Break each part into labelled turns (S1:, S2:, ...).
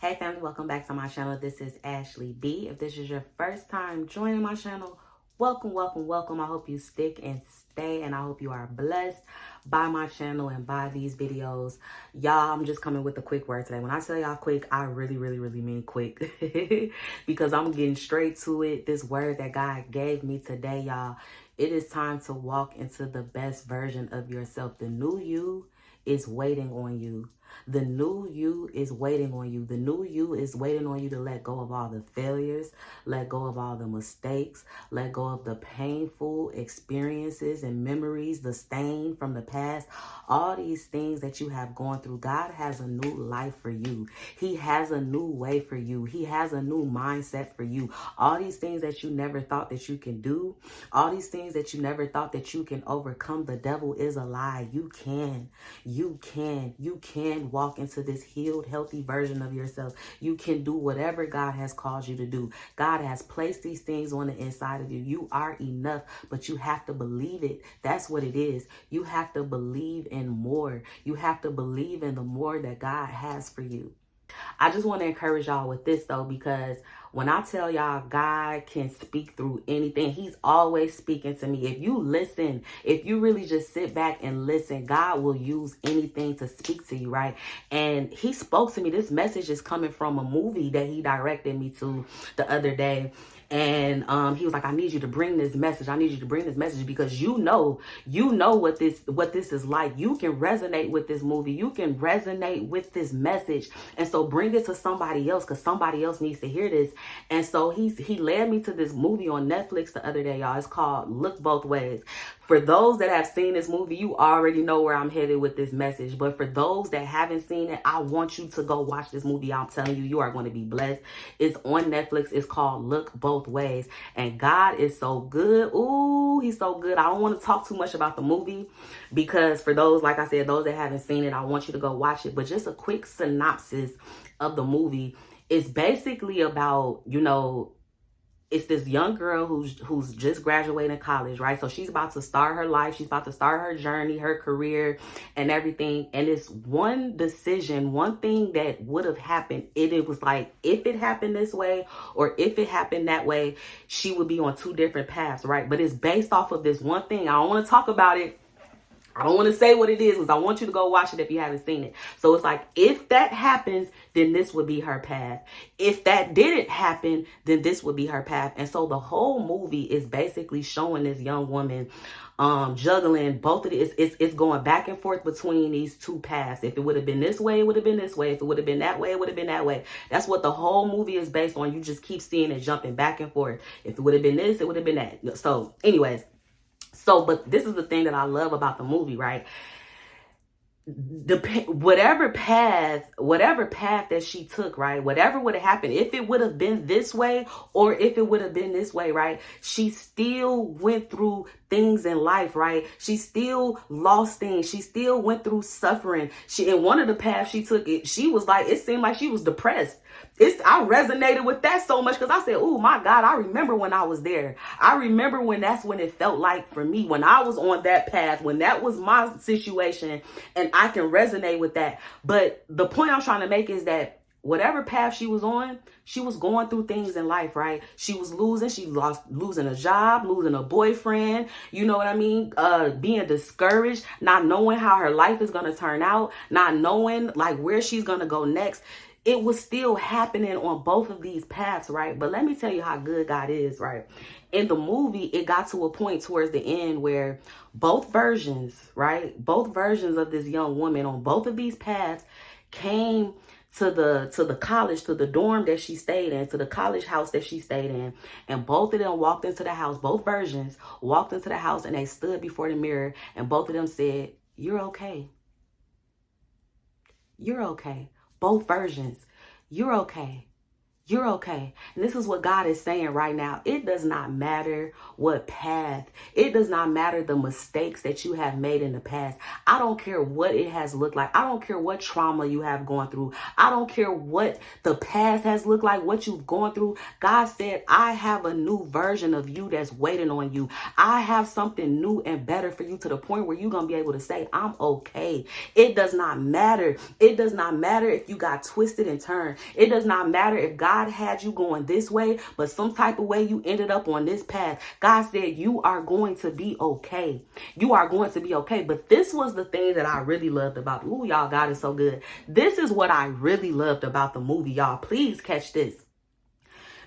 S1: Hey family, welcome back to my channel. This is Ashley B. If this is your first time joining my channel, welcome. I hope you stick and stay, and I hope you are blessed by my channel and by these videos. Y'all, I'm just coming with a quick word today. When I tell y'all quick, I really mean quick because I'm getting straight to it. This word that God gave me today, y'all, it is time to walk into the best version of yourself. The new you is waiting on you. The new you is waiting on you. The new you is waiting on you to let go of all the failures, let go of all the mistakes, let go of the painful experiences and memories, the stain from the past, all these things that you have gone through. God has a new life for you. He has a new way for you. He has a new mindset for you. All these things that you never thought that you can do, all these things that you never thought that you can overcome, the devil is a lie. You can walk into this healed, healthy version of yourself. You can do whatever God has called you to do. God has placed these things on the inside of you. You are enough, but you have to believe it. That's what it is. You have to believe in more. You have to believe in the more that God has for you. I just want to encourage y'all with this though, because when I tell y'all God can speak through anything, he's always speaking to me. If you listen, if you really just sit back and listen, God will use anything to speak to you, right? And he spoke to me. This message is coming from a movie that he directed me to the other day. And he was like, I need you to bring this message. I need you to bring this message because you know what this is like. You can resonate with this movie. You can resonate with this message. And so bring it to somebody else because somebody else needs to hear this. And so he led me to this movie on Netflix the other day, y'all. It's called Look Both Ways. For those that have seen this movie, you already know where I'm headed with this message. But for those that haven't seen it, I want you to go watch this movie. I'm telling you, you are going to be blessed. It's on Netflix. It's called Look Both Ways. And God is so good. Ooh, he's so good. I don't want to talk too much about the movie because for those, like I said, those that haven't seen it, I want you to go watch it. But just a quick synopsis of the movie. It's basically about, it's this young girl who's just graduating college, right? So she's about to start her life. She's about to start her journey, her career and everything. And it's one decision, one thing that would have happened. It was like, if it happened this way or if it happened that way, she would be on two different paths, right? But it's based off of this one thing. I don't want to talk about it. I don't want to say what it is because I want you to go watch it if you haven't seen it. So it's like, if that happens, then this would be her path. If that didn't happen, then this would be her path. And so the whole movie is basically showing this young woman juggling both of it. It's going back and forth between these two paths. If it would have been this way, it would have been this way. If it would have been that way, it would have been that way. That's what the whole movie is based on. You just keep seeing it jumping back and forth. If it would have been this, it would have been that. So anyways. But this is the thing that I love about the movie, right? Whatever path that she took, right? Whatever would have happened, if it would have been this way or if it would have been this way, right? She still went through things in life, right? She still lost things. She still went through suffering. In one of the paths she took, it seemed like she was depressed. I resonated with that so much because I said, oh my God, I remember when I was there. I remember when that's when it felt like for me, when I was on that path, when that was my situation, and I can resonate with that. But the point I'm trying to make is that whatever path she was on, she was going through things in life, right? She was losing a job, losing a boyfriend, you know what I mean? Being discouraged, not knowing how her life is going to turn out, not knowing like where she's going to go next. It was still happening on both of these paths, right? But let me tell you how good God is, right? In the movie, it got to a point towards the end where both versions, right? Both versions of this young woman on both of these paths came to the college, to the dorm that she stayed in, to the college house that she stayed in. And both of them walked into the house, both versions walked into the house and they stood before the mirror and both of them said, "You're okay. You're okay." Both versions. You're okay. You're okay. And this is what God is saying right now. It does not matter what path. It does not matter the mistakes that you have made in the past. I don't care what it has looked like. I don't care what trauma you have gone through. I don't care what the past has looked like, what you've gone through. God said, I have a new version of you that's waiting on you. I have something new and better for you, to the point where you're going to be able to say, I'm okay. It does not matter. It does not matter if you got twisted and turned. It does not matter if God had you going this way, but some type of way you ended up on this path. God said you are going to be okay. You are going to be okay. But this was the thing that I really loved about. Ooh, y'all, God is so good. This is what I really loved about the movie, y'all. Please catch this.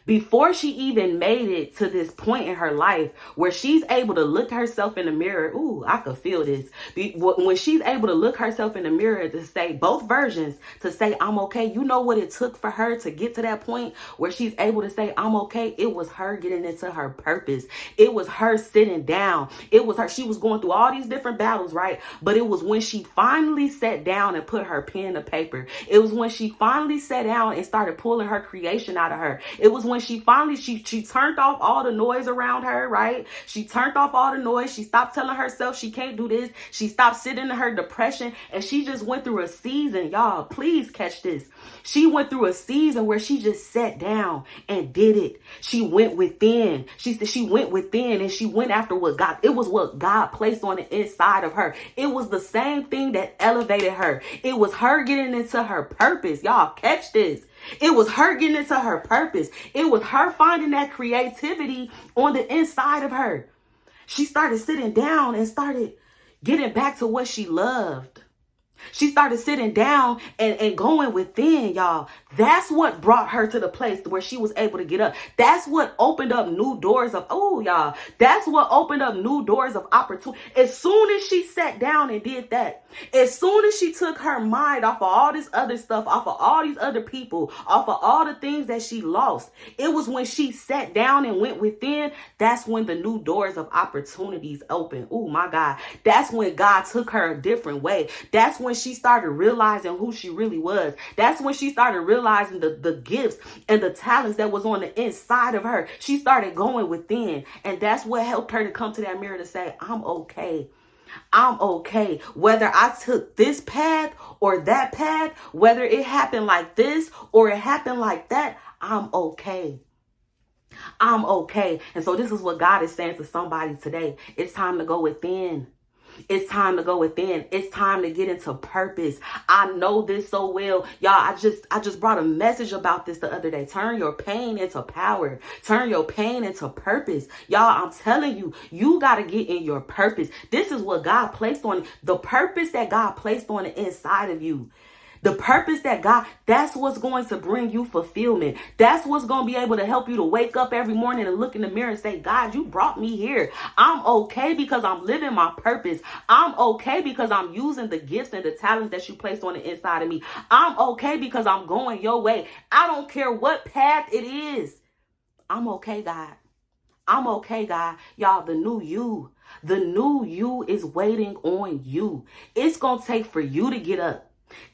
S1: Before she even made it to this point in her life where she's able to look herself in the mirror. Ooh, I could feel this. When she's able to look herself in the mirror to say, both versions, to say, I'm okay. You know what it took for her to get to that point where she's able to say, I'm okay? It was her getting into her purpose. It was her sitting down. It was her. She was going through all these different battles, right? But it was when she finally sat down and put her pen to paper. It was when she finally sat down and started pulling her creation out of her. It was when she finally, she turned off all the noise around her, right? She turned off all the noise. She stopped telling herself she can't do this. She stopped sitting in her depression, and she just went through a season. Y'all, please catch this. She went through a season where she just sat down and did it. She went within. She said she went within and she went after what God, it was what God placed on the inside of her. It was the same thing that elevated her. It was her getting into her purpose. Y'all, catch this. It was her getting into her purpose. It was her finding that creativity on the inside of her. She started sitting down and started getting back to what she loved. She started sitting down and going within, y'all. That's what brought her to the place where she was able to get up. That's what opened up new doors of, oh, y'all. That's what opened up new doors of opportunity. As soon as she sat down and did that, as soon as she took her mind off of all this other stuff, off of all these other people, off of all the things that she lost, it was when she sat down and went within, that's when the new doors of opportunities opened. Oh, my God. That's when God took her a different way. That's when she started realizing who she really was. That's when she started realizing the gifts and the talents that was on the inside of her. She started going within, and that's what helped her to come to that mirror to say, I'm okay. I'm okay. Whether I took this path or that path, whether it happened like this or it happened like that, I'm okay. I'm okay. And so this is what God is saying to somebody today. It's time to go within. It's time to go within. It's time to get into purpose. I know this so well. Y'all, I just brought a message about this the other day. Turn your pain into power. Turn your pain into purpose. Y'all, I'm telling you, you got to get in your purpose. This is what God placed on, the purpose that God placed on the inside of you. The purpose that God, that's what's going to bring you fulfillment. That's what's going to be able to help you to wake up every morning and look in the mirror and say, God, you brought me here. I'm okay because I'm living my purpose. I'm okay because I'm using the gifts and the talents that you placed on the inside of me. I'm okay because I'm going your way. I don't care what path it is. I'm okay, God. I'm okay, God. Y'all, the new you is waiting on you. It's going to take for you to get up.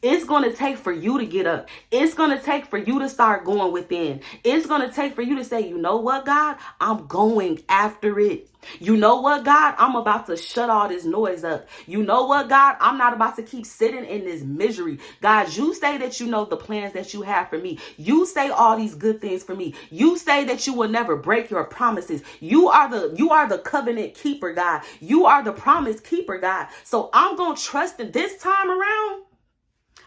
S1: It's going to take for you to get up. It's going to take for you to start going within. It's going to take for you to say, you know what, God? I'm going after it. You know what, God? I'm about to shut all this noise up. You know what, God? I'm not about to keep sitting in this misery. God, you say that you know the plans that you have for me. You say all these good things for me. You say that you will never break your promises. You are the covenant keeper, God. You are the promise keeper, God. So I'm going to trust in this time around.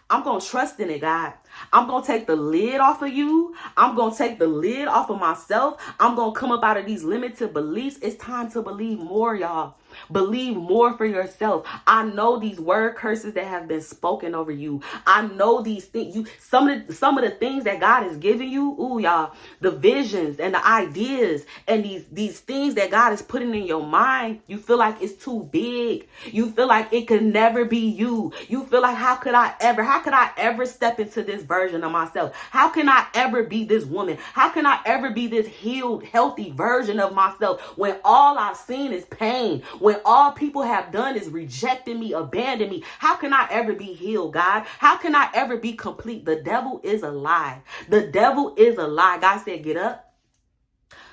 S1: I'm going to trust in it, God. I'm going to take the lid off of you. I'm going to take the lid off of myself. I'm going to come up out of these limited beliefs. It's time to believe more, y'all. Believe more for yourself. I know these word curses that have been spoken over you. I know these things. Some of the things that God is giving you. Ooh, y'all, the visions and the ideas and these things that God is putting in your mind. You feel like it's too big. You feel like it could never be you. You feel like how could I ever step into this version of myself? How can I ever be this woman? How can I ever be this healed, healthy version of myself when all I've seen is pain? when all people have done is rejected me, abandoned me? How can I ever be healed, God? How can I ever be complete? The devil is a lie. The devil is a lie. God said, get up.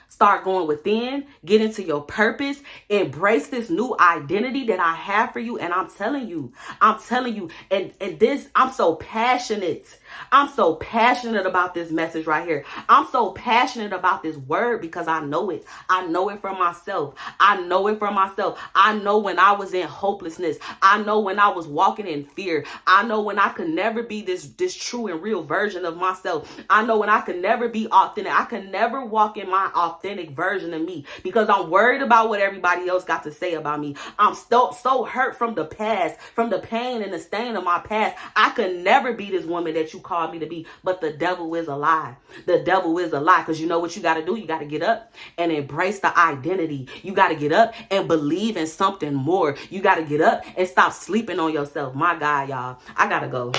S1: Start going within, get into your purpose, embrace this new identity that I have for you. And I'm telling you, and this, I'm so passionate. I'm so passionate about this message right here. I'm so passionate about this word because I know it. I know it from myself. I know it from myself. I know when I was in hopelessness. I know when I was walking in fear. I know when I could never be this true and real version of myself. I know when I could never be authentic. I could never walk in my authentic version of me because I'm worried about what everybody else got to say about me. I'm so hurt from the past, from the pain and the stain of my past. I could never be this woman that you called me to be, but the devil is a lie. The devil is a lie, because you know what you got to do? You got to get up and embrace the identity. You got to get up and believe in something more. You got to get up and stop sleeping on yourself. My God, y'all, I got to go.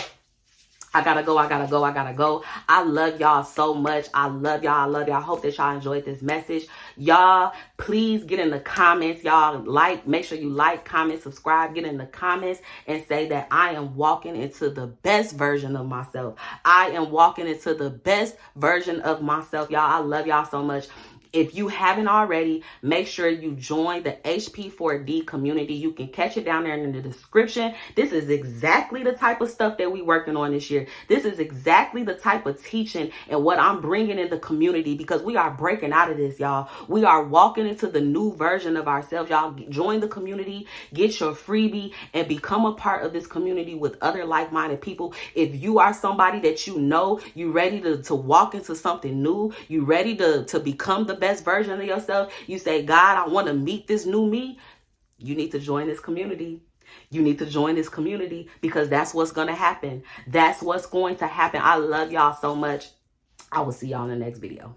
S1: I gotta go. I love y'all so much. I love y'all. I hope that y'all enjoyed this message. Y'all, please get in the comments. Y'all make sure you like, comment, subscribe, get in the comments and say that I am walking into the best version of myself. I am walking into the best version of myself. Y'all, I love y'all so much. If you haven't already, make sure you join the HP4D community. You can catch it down there in the description. This is exactly the type of stuff that we're working on this year. This is exactly the type of teaching and what I'm bringing in the community, because we are breaking out of this, y'all. We are walking into the new version of ourselves, y'all. Join the community, get your freebie, and become a part of this community with other like-minded people. If you are somebody that you know, you ready to walk into something new, you ready to become the best version of yourself, you say, God, I want to meet this new me, you need to join this community. You need to join this community, because that's what's going to happen. That's what's going to happen. I love y'all so much. I will see y'all in the next video.